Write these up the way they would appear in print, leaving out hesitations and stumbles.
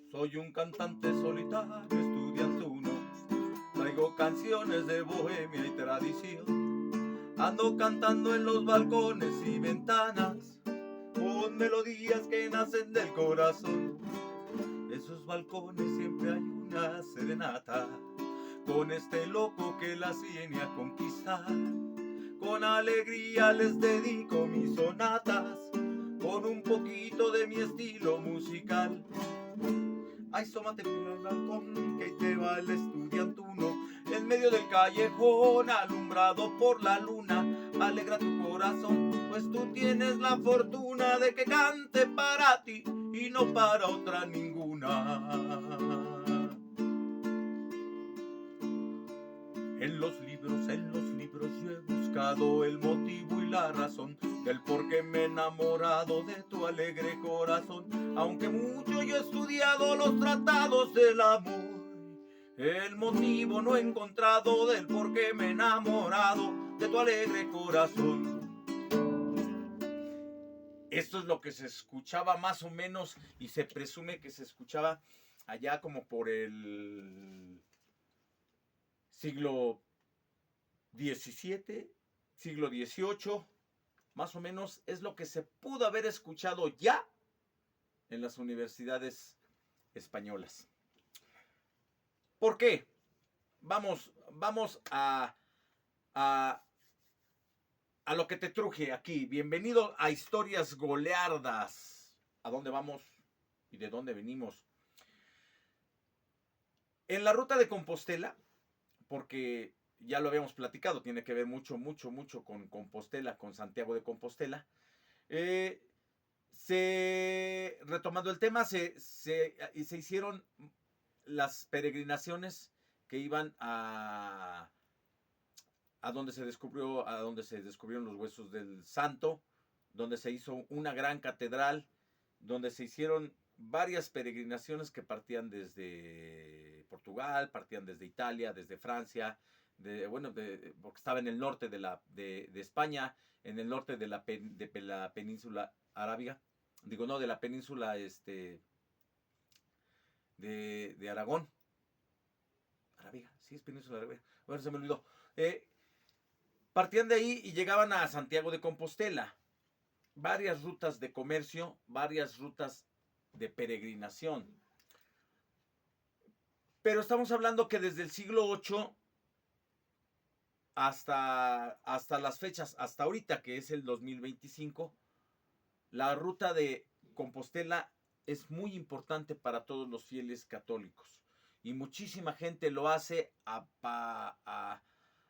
Soy un cantante solitario, estudiantuno. Traigo canciones de bohemia y tradición. Ando cantando en los balcones y ventanas, con melodías que nacen del corazón. En sus balcones siempre hay una serenata, con este loco que las viene a conquistar. Con alegría les dedico mis sonatas, con un poquito de mi estilo musical. Asómate por el balcón, que ahí te va el estudiantuno, en medio del callejón, alumbrado por la luna. Alegra tu corazón, pues tú tienes la fortuna de que cante para ti y no para otra ninguna. En los libros yo he buscado el motivo y la razón del por qué me he enamorado de tu alegre corazón. Aunque mucho yo he estudiado los tratados del amor, el motivo no he encontrado del por qué me he enamorado de tu alegre corazón. Esto es lo que se escuchaba más o menos, y se presume que se escuchaba allá como por el siglo XVII, siglo XVIII, más o menos es lo que se pudo haber escuchado ya en las universidades españolas. ¿Por qué? Vamos a lo que te truje aquí. Bienvenido a Historias Goleardas. ¿A dónde vamos y de dónde venimos? En la ruta de Compostela, porque ya lo habíamos platicado, tiene que ver mucho con Compostela, con Santiago de Compostela. Retomando el tema, se hicieron las peregrinaciones que iban a donde se descubrieron los huesos del santo, donde se hizo una gran catedral, donde se hicieron varias peregrinaciones que partían desde Portugal, partían desde Italia, desde Francia, porque estaba en el norte de España, en el norte de la península arábiga, de la península de Aragón. Arábiga, sí, es península arábiga. Bueno, se me olvidó. Partían de ahí y llegaban a Santiago de Compostela. Varias rutas de comercio, varias rutas de peregrinación. Pero estamos hablando que desde el siglo VIII hasta las fechas, hasta ahorita que es el 2025, la ruta de Compostela es muy importante para todos los fieles católicos. Y muchísima gente lo hace a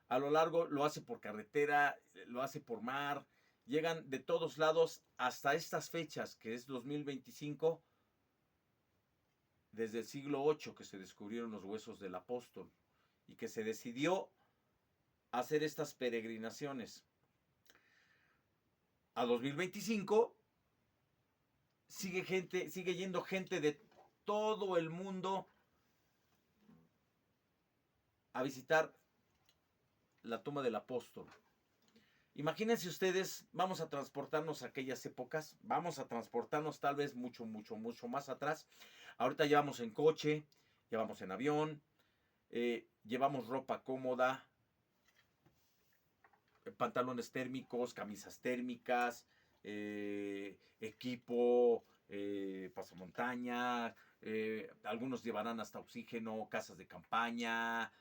lo largo, lo hace por carretera, lo hace por mar. Llegan de todos lados hasta estas fechas, que es 2025, desde el siglo VIII que se descubrieron los huesos del apóstol y que se decidió hacer estas peregrinaciones. A 2025 sigue yendo gente de todo el mundo a visitar la tumba del apóstol. Imagínense ustedes, vamos a transportarnos a aquellas épocas, vamos a transportarnos tal vez mucho más atrás. Ahorita llevamos en coche, llevamos en avión, llevamos ropa cómoda, pantalones térmicos, camisas térmicas, equipo, pasamontaña, algunos llevarán hasta oxígeno, casas de campaña,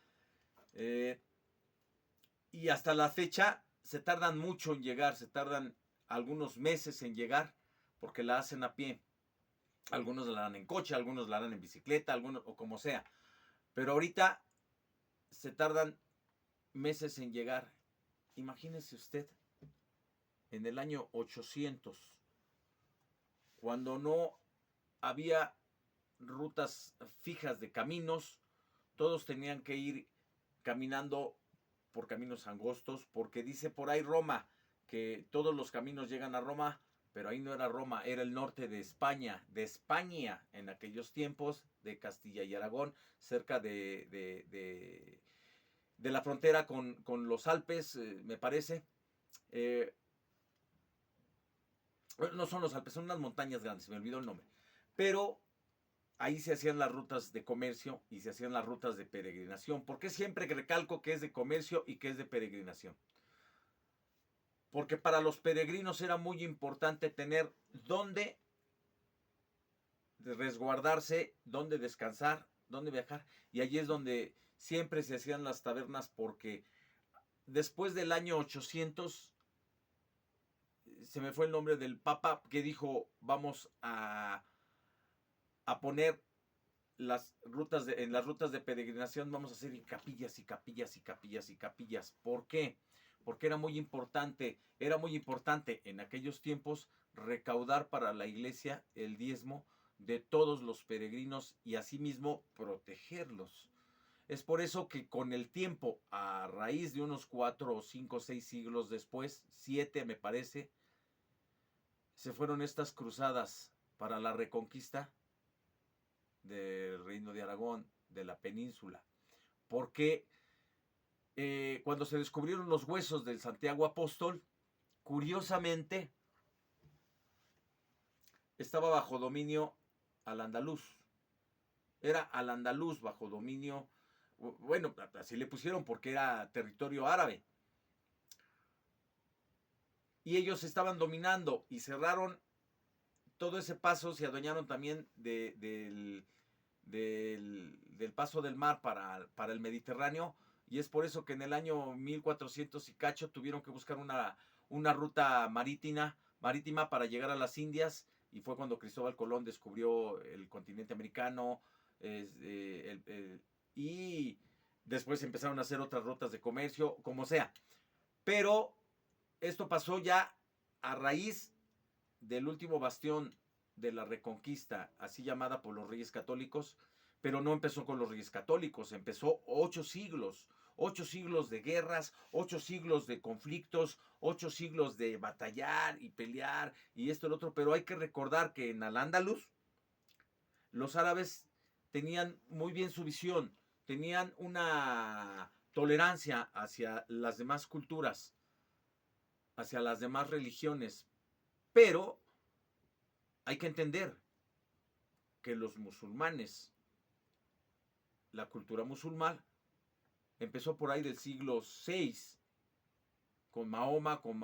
y hasta la fecha se tardan mucho en llegar, se tardan algunos meses en llegar, porque la hacen a pie. Algunos la harán en coche, algunos la harán en bicicleta, algunos o como sea. Pero ahorita se tardan meses en llegar. Imagínese usted, en el año 800, cuando no había rutas fijas de caminos, todos tenían que ir caminando por caminos angostos, porque dice por ahí Roma, que todos los caminos llegan a Roma, pero ahí no era Roma, era el norte de España en aquellos tiempos, de Castilla y Aragón, cerca de la frontera con los Alpes, me parece. Bueno, no son los Alpes, son unas montañas grandes, se me olvidó el nombre. Pero ahí se hacían las rutas de comercio y se hacían las rutas de peregrinación. ¿Por qué siempre recalco que es de comercio y que es de peregrinación? Porque para los peregrinos era muy importante tener dónde resguardarse, dónde descansar, dónde viajar. Y allí es donde siempre se hacían las tabernas, porque después del año 800, se me fue el nombre del papa, que dijo, vamos a poner en las rutas de peregrinación, vamos a hacer capillas y capillas y capillas y capillas. ¿Por qué? Porque era muy importante en aquellos tiempos recaudar para la iglesia el diezmo de todos los peregrinos y asimismo protegerlos. Es por eso que con el tiempo, a raíz de unos 4 o 5 o 6 siglos después, 7 me parece, se fueron estas cruzadas para la reconquista del Reino de Aragón, de la península. Porque cuando se descubrieron los huesos del Santiago Apóstol, curiosamente estaba bajo dominio al andaluz. Era al andaluz bajo dominio, bueno, así le pusieron porque era territorio árabe. Y ellos estaban dominando y cerraron todo ese paso, se adueñaron también del paso del mar para el Mediterráneo, y es por eso que en el año 1400 y cacho tuvieron que buscar una ruta marítima para llegar a las Indias, y fue cuando Cristóbal Colón descubrió el continente americano, y después empezaron a hacer otras rutas de comercio, como sea. Pero esto pasó ya a raíz del último bastión de la Reconquista, así llamada por los Reyes Católicos, pero no empezó con los Reyes Católicos, empezó 8 siglos de guerras, 8 siglos de conflictos, 8 siglos de batallar y pelear y esto y lo otro, pero hay que recordar que en Al-Ándalus los árabes tenían muy bien su visión, tenían una tolerancia hacia las demás culturas, hacia las demás religiones, pero hay que entender que los musulmanes, la cultura musulmana, empezó por ahí del siglo VI, con Mahoma, con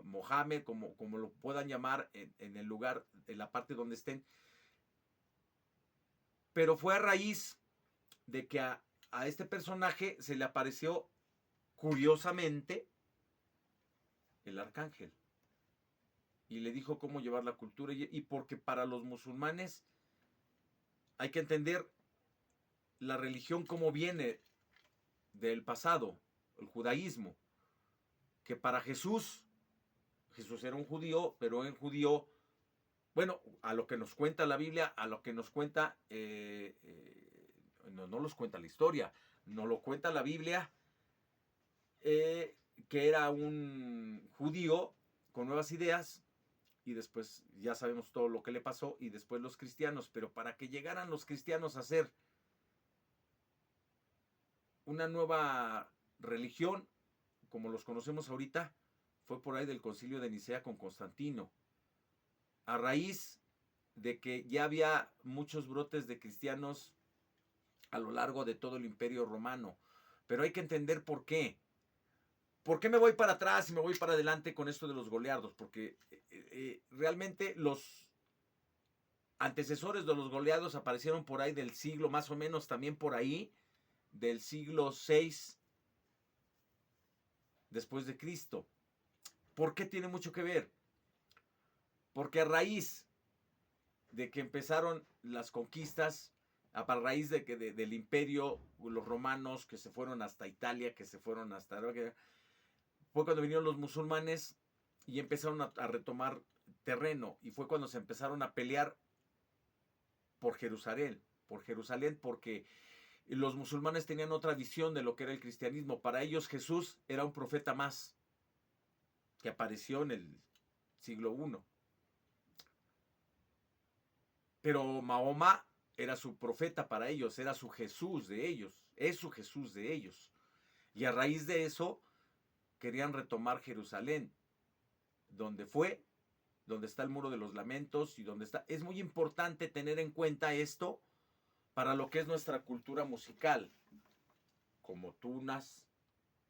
Mohammed, como lo puedan llamar en el lugar, en la parte donde estén. Pero fue a raíz de que a este personaje se le apareció, curiosamente, el arcángel. Y le dijo cómo llevar la cultura. Y porque para los musulmanes hay que entender la religión como viene del pasado, el judaísmo, que para Jesús era un judío, pero un judío, bueno, a lo que nos cuenta la Biblia, a lo que nos cuenta, no nos cuenta la historia, nos lo cuenta la Biblia, que era un judío con nuevas ideas, y después ya sabemos todo lo que le pasó, y después los cristianos, pero para que llegaran los cristianos a ser una nueva religión, como los conocemos ahorita, fue por ahí del concilio de Nicea con Constantino. A raíz de que ya había muchos brotes de cristianos a lo largo de todo el Imperio Romano. Pero hay que entender por qué. ¿Por qué me voy para atrás y me voy para adelante con esto de los goleados? Porque realmente los antecesores de los goleados aparecieron por ahí del siglo, más o menos también por ahí, del siglo VI después de Cristo. ¿Por qué tiene mucho que ver? Porque a raíz de que empezaron las conquistas, a raíz del imperio, los romanos que se fueron hasta Italia, que se fueron hasta... Fue cuando vinieron los musulmanes y empezaron a retomar terreno, y fue cuando se empezaron a pelear por Jerusalén, porque los musulmanes tenían otra visión de lo que era el cristianismo. Para ellos Jesús era un profeta más que apareció en el siglo I. Pero Mahoma era su profeta para ellos, era su Jesús de ellos, es su Jesús de ellos. Y a raíz de eso querían retomar Jerusalén, donde donde está el Muro de los Lamentos y donde está... Es muy importante tener en cuenta esto para lo que es nuestra cultura musical, como tunas,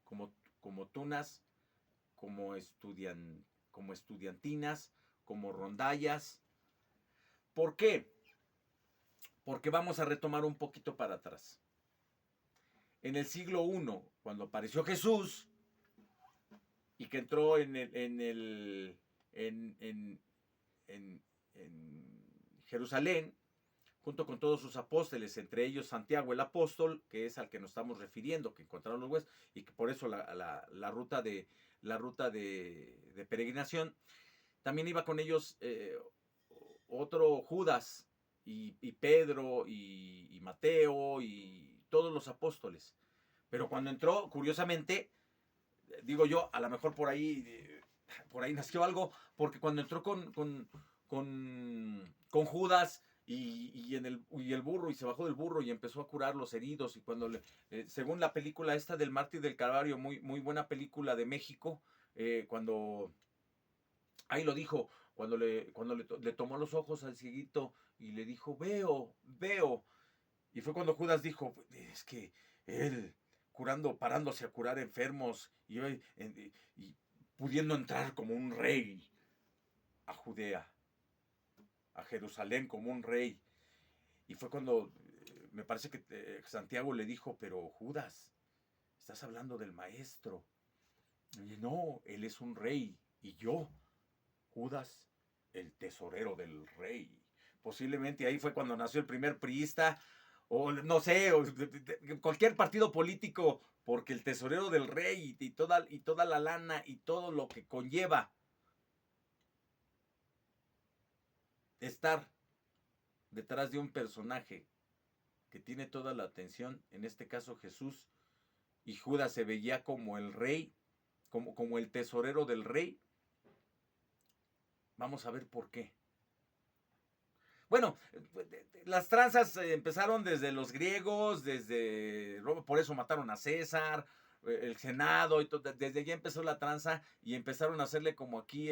como tunas, como estudiantinas, como rondallas. ¿Por qué? Porque vamos a retomar un poquito para atrás. En el siglo I, cuando apareció Jesús y que entró en Jerusalén, junto con todos sus apóstoles, entre ellos Santiago el apóstol, que es al que nos estamos refiriendo, que encontraron los huesos, y que por eso la ruta de peregrinación. También iba con ellos otro Judas, y Pedro, y Mateo, y todos los apóstoles. Pero cuando entró, curiosamente, digo yo, a lo mejor por ahí nació algo, porque cuando entró con Judas y el burro, y se bajó del burro y empezó a curar los heridos, y cuando según la película esta del Mártir del Calvario, muy buena película de México, cuando ahí lo dijo, cuando le tomó los ojos al cieguito y le dijo, veo, y fue cuando Judas dijo, es que él parándose a curar enfermos y pudiendo entrar como un rey a Judea, a Jerusalén como un rey. Y fue cuando me parece que Santiago le dijo, pero Judas, estás hablando del maestro. Y no, él es un rey y yo, Judas, el tesorero del rey. Posiblemente ahí fue cuando nació el primer priista, o no sé, o cualquier partido político, porque el tesorero del rey y toda la lana y todo lo que conlleva estar detrás de un personaje que tiene toda la atención, en este caso Jesús, y Judas se veía como el rey, como el tesorero del rey. Vamos a ver por qué. Bueno, las tranzas empezaron desde los griegos, desde Roma, por eso mataron a César, el Senado, y todo, desde allí empezó la tranza y empezaron a hacerle como aquí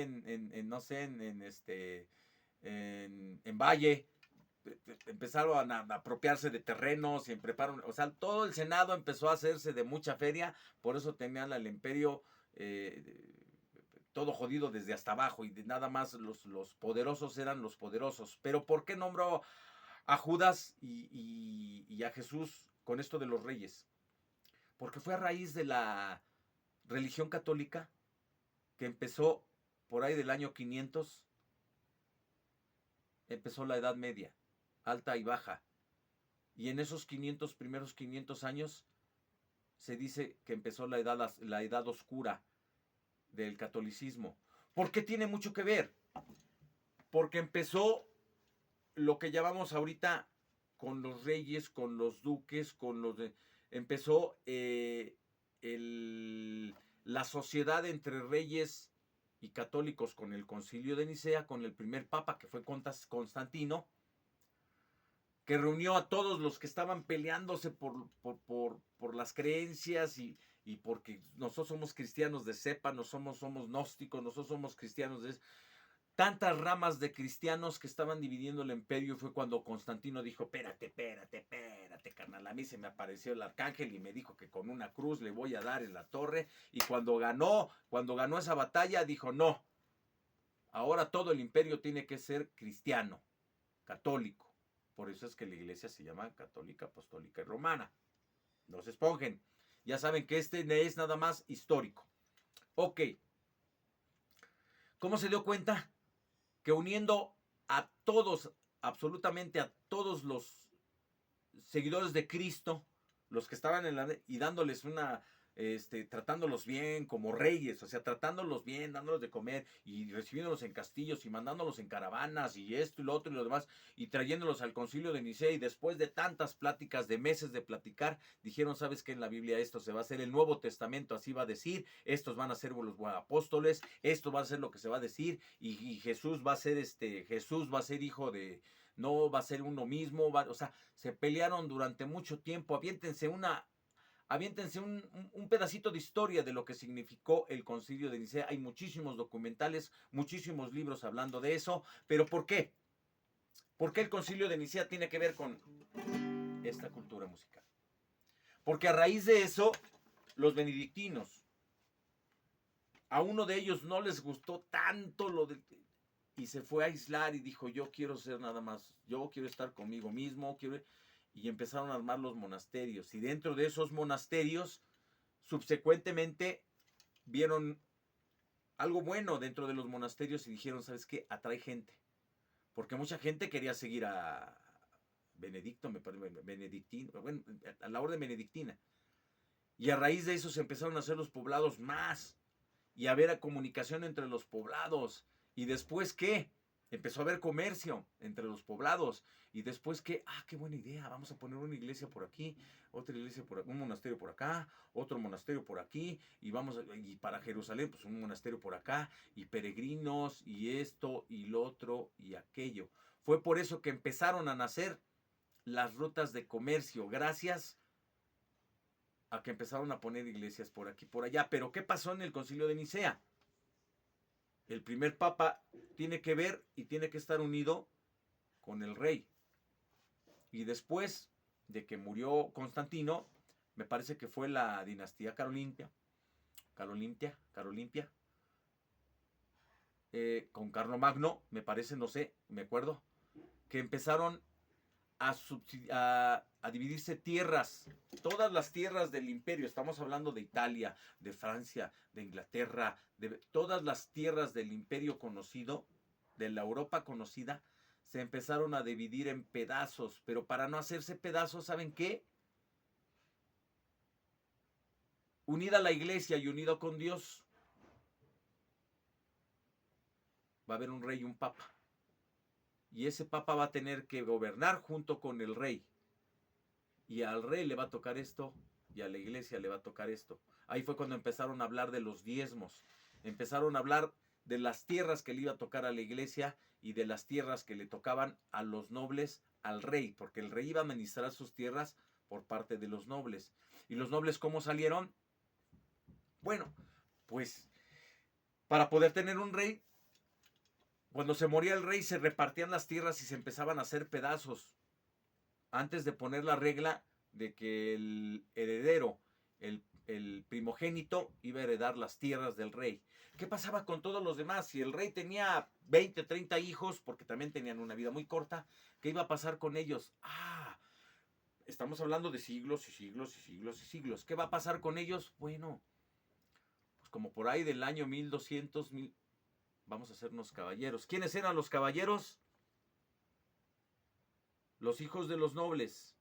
no sé, en Valle, empezaron a apropiarse de terrenos y prepararon, o sea, todo el Senado empezó a hacerse de mucha feria, por eso tenían al imperio todo jodido desde hasta abajo, y nada más los poderosos eran los poderosos. Pero ¿por qué nombró a Judas y a Jesús con esto de los reyes? Porque fue a raíz de la religión católica que empezó por ahí del año 500, empezó la Edad Media, alta y baja. Y en esos primeros 500 años, se dice que empezó la edad oscura del catolicismo. ¿Por qué tiene mucho que ver? Porque empezó lo que llamamos ahorita con los reyes, con los duques, empezó la sociedad entre reyes y católicos con el Concilio de Nicea, con el primer papa que fue Constantino, que reunió a todos los que estaban peleándose por las creencias y porque nosotros somos cristianos de cepa, somos gnósticos, nosotros somos cristianos de tantas ramas de cristianos que estaban dividiendo el imperio. Fue cuando Constantino dijo, espérate, carnal, a mí se me apareció el arcángel y me dijo que con una cruz le voy a dar en la torre. Y cuando ganó esa batalla, dijo, no, ahora todo el imperio tiene que ser cristiano, católico. Por eso es que la iglesia se llama católica, apostólica y romana. No se esponjen. Ya saben que este es nada más histórico. Ok. ¿Cómo se dio cuenta? Que uniendo a todos, absolutamente a todos los seguidores de Cristo, los que estaban y dándoles tratándolos bien como reyes, o sea, tratándolos bien, dándolos de comer y recibiéndolos en castillos y mandándolos en caravanas y esto y lo otro y lo demás, y trayéndolos al Concilio de Nicea. Y después de tantas pláticas, de meses de platicar, dijeron, ¿sabes qué? En la Biblia esto se va a hacer, el Nuevo Testamento así va a decir, estos van a ser los apóstoles, esto va a ser lo que se va a decir, y Jesús va a ser Jesús va a ser hijo de, no va a ser uno mismo, o sea, se pelearon durante mucho tiempo. Aviéntense aviéntense un pedacito de historia de lo que significó el Concilio de Nicea. Hay muchísimos documentales, muchísimos libros hablando de eso, pero ¿por qué? ¿Por qué el Concilio de Nicea tiene que ver con esta cultura musical? Porque a raíz de eso, los benedictinos, a uno de ellos no les gustó tanto lo de... Y se fue a aislar y dijo, yo quiero ser nada más, yo quiero estar conmigo mismo, y empezaron a armar los monasterios. Y dentro de esos monasterios, subsecuentemente, vieron algo bueno dentro de los monasterios y dijeron, ¿sabes qué? Atrae gente. Porque mucha gente quería seguir a Benedicto, benedictino, bueno, a la orden benedictina. Y a raíz de eso se empezaron a hacer los poblados más. Y a haber comunicación entre los poblados. Y después, ¿qué? Empezó a haber comercio entre los poblados. Y después, ¿qué? Ah, qué buena idea. Vamos a poner una iglesia por aquí, otra iglesia por aquí, un monasterio por acá, otro monasterio por aquí. Y para Jerusalén, pues un monasterio por acá. Y peregrinos, y esto, y lo otro, y aquello. Fue por eso que empezaron a nacer las rutas de comercio. Gracias a que empezaron a poner iglesias por aquí, por allá. Pero ¿qué pasó en el Concilio de Nicea? El primer papa tiene que ver y tiene que estar unido con el rey. Y después de que murió Constantino, me parece que fue la dinastía Carolimpia, con Carlomagno, me parece, no sé, me acuerdo, que empezaron a dividirse tierras, todas las tierras del imperio. Estamos hablando de Italia, de Francia, de Inglaterra, de todas las tierras del imperio conocido, de la Europa conocida, se empezaron a dividir en pedazos, pero para no hacerse pedazos, ¿saben qué? Unida a la iglesia y unido con Dios, va a haber un rey y un papa. Y ese papa va a tener que gobernar junto con el rey. Y al rey le va a tocar esto, y a la iglesia le va a tocar esto. Ahí fue cuando empezaron a hablar de los diezmos. Empezaron a hablar de las tierras que le iba a tocar a la iglesia y de las tierras que le tocaban a los nobles, al rey, porque el rey iba a administrar sus tierras por parte de los nobles. ¿Y los nobles cómo salieron? Bueno, pues para poder tener un rey, cuando se moría el rey se repartían las tierras y se empezaban a hacer pedazos. Antes de poner la regla de que el heredero, el primogénito, iba a heredar las tierras del rey. ¿Qué pasaba con todos los demás? Si el rey tenía 20, 30 hijos, porque también tenían una vida muy corta, ¿qué iba a pasar con ellos? Estamos hablando de siglos y siglos y siglos y siglos. ¿Qué va a pasar con ellos? Bueno, pues como por ahí del año 1200, vamos a hacernos caballeros. ¿Quiénes eran los caballeros? Los hijos de los nobles,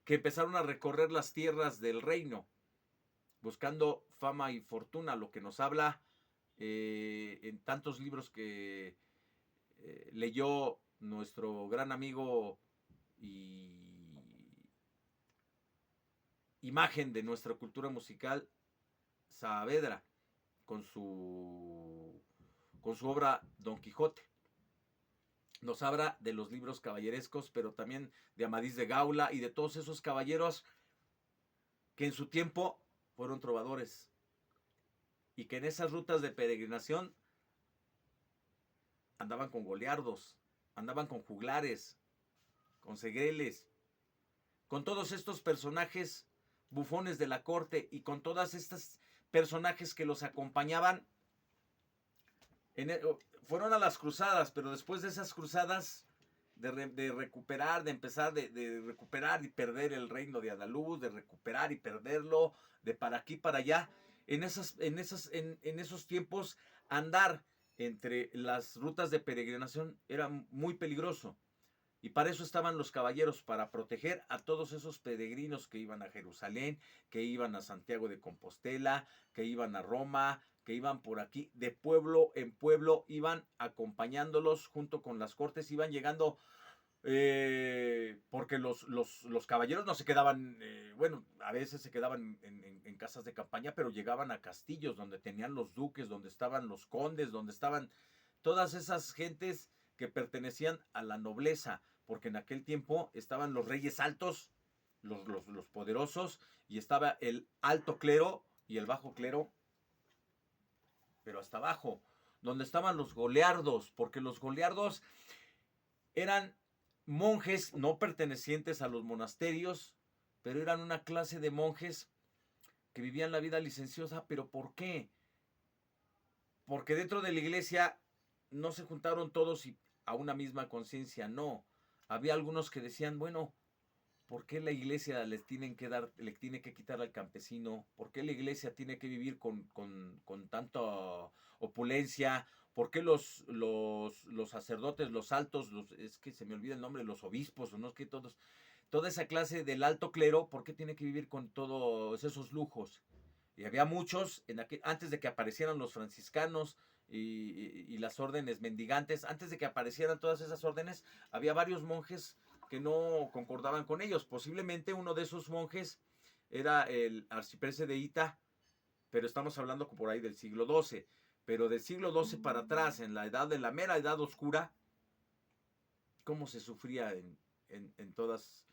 que empezaron a recorrer las tierras del reino, buscando fama y fortuna, lo que nos habla en tantos libros que leyó nuestro gran amigo y imagen de nuestra cultura musical, Saavedra, con su obra Don Quijote. Nos habla de los libros caballerescos, pero también de Amadís de Gaula y de todos esos caballeros que en su tiempo fueron trovadores y que en esas rutas de peregrinación andaban con goliardos, andaban con juglares, con segreles, con todos estos personajes bufones de la corte y con todas estas personajes que los acompañaban. Fueron a las cruzadas, pero después de esas cruzadas de recuperar, de empezar de recuperar y perder el reino de Andaluz, de recuperar y perderlo, de para aquí para allá, en esos tiempos andar entre las rutas de peregrinación era muy peligroso. Y para eso estaban los caballeros, para proteger a todos esos peregrinos que iban a Jerusalén, que iban a Santiago de Compostela, que iban a Roma, que iban por aquí, de pueblo en pueblo, iban acompañándolos junto con las cortes, iban llegando, porque los caballeros no se quedaban, bueno, a veces se quedaban en casas de campaña, pero llegaban a castillos donde tenían los duques, donde estaban los condes, donde estaban todas esas gentes que pertenecían a la nobleza, porque en aquel tiempo estaban los reyes altos los poderosos, y estaba el alto clero y el bajo clero, pero hasta abajo, donde estaban los goliardos, porque los goliardos eran monjes no pertenecientes a los monasterios, pero eran una clase de monjes que vivían la vida licenciosa. ¿Pero por qué? Porque dentro de la iglesia no se juntaron todos a una misma conciencia, no. Había algunos que decían, bueno, ¿por qué la iglesia le tiene que quitar al campesino? ¿Por qué la iglesia tiene que vivir con tanta opulencia? ¿Por qué los sacerdotes, los altos, es que se me olvida el nombre, los obispos, o no es que toda esa clase del alto clero, ¿por qué tiene que vivir con todos esos lujos? Y había muchos, antes de que aparecieran los franciscanos y las órdenes mendigantes, antes de que aparecieran todas esas órdenes, había varios monjes que no concordaban con ellos. Posiblemente uno de esos monjes era el arcipreste de Hita, pero estamos hablando por ahí del siglo XII. Pero del siglo XII para atrás, en la mera edad oscura, cómo se sufría en todos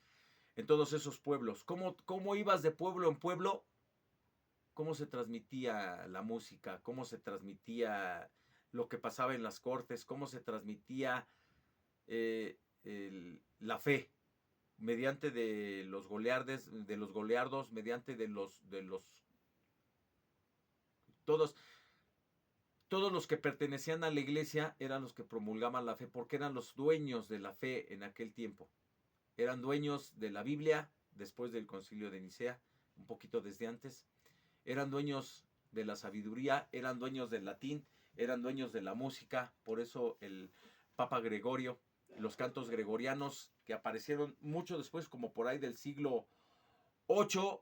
esos pueblos. ¿Cómo ibas de pueblo en pueblo? ¿Cómo se transmitía la música? ¿Cómo se transmitía lo que pasaba en las cortes? ¿Cómo se transmitía la fe? Mediante de los goliardos, mediante todos los que pertenecían a la iglesia eran los que promulgaban la fe, porque eran los dueños de la fe en aquel tiempo. Eran dueños de la Biblia después del Concilio de Nicea, un poquito desde antes. Eran dueños de la sabiduría, eran dueños del latín, eran dueños de la música. Por eso el Papa Gregorio, los cantos gregorianos que aparecieron mucho después, como por ahí del siglo VIII,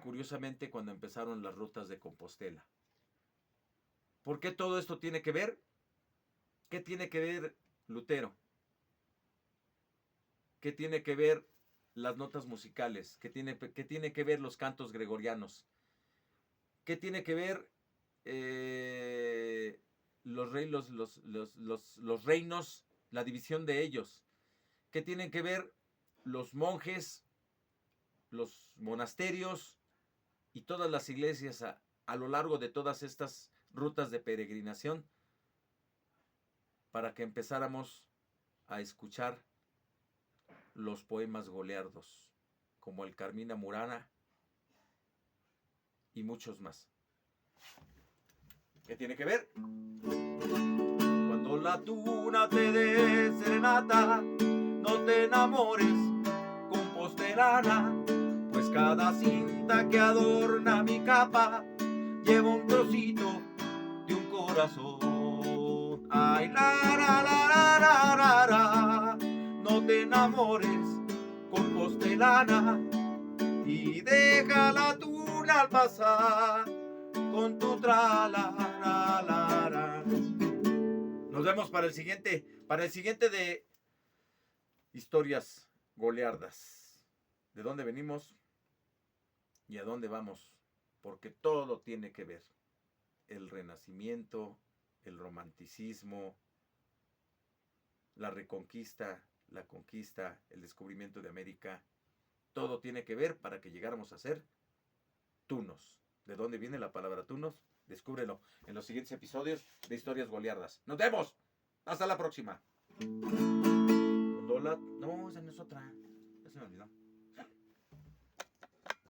curiosamente cuando empezaron las rutas de Compostela. ¿Por qué todo esto tiene que ver? ¿Qué tiene que ver Lutero? ¿Qué tiene que ver las notas musicales? ¿Qué tiene que ver los cantos gregorianos? ¿Qué tiene que ver los reinos, la división de ellos? ¿Qué tienen que ver los monjes, los monasterios y todas las iglesias a lo largo de todas estas rutas de peregrinación? Para que empezáramos a escuchar los poemas goliardos, como el Carmina Murana y muchos más. ¿Qué tiene que ver? Cuando la tuna te dé serenata, no te enamores, compostelana, pues cada cinta que adorna mi capa lleva un trocito de un corazón. Ay, la, no te enamores, compostelana, y deja la tuna al pasar con tu tra-la-la-la-la. Nos vemos para el siguiente de historias goliardas. ¿De dónde venimos y a dónde vamos? Porque todo tiene que ver. El Renacimiento, el Romanticismo, la Reconquista, la Conquista, el descubrimiento de América. Todo tiene que ver para que llegáramos a ser tunos. ¿De dónde viene la palabra tunos? Descúbrelo en los siguientes episodios de Historias Goliardas. ¡Nos vemos! ¡Hasta la próxima! No, esa no es otra. Ya se me olvidó.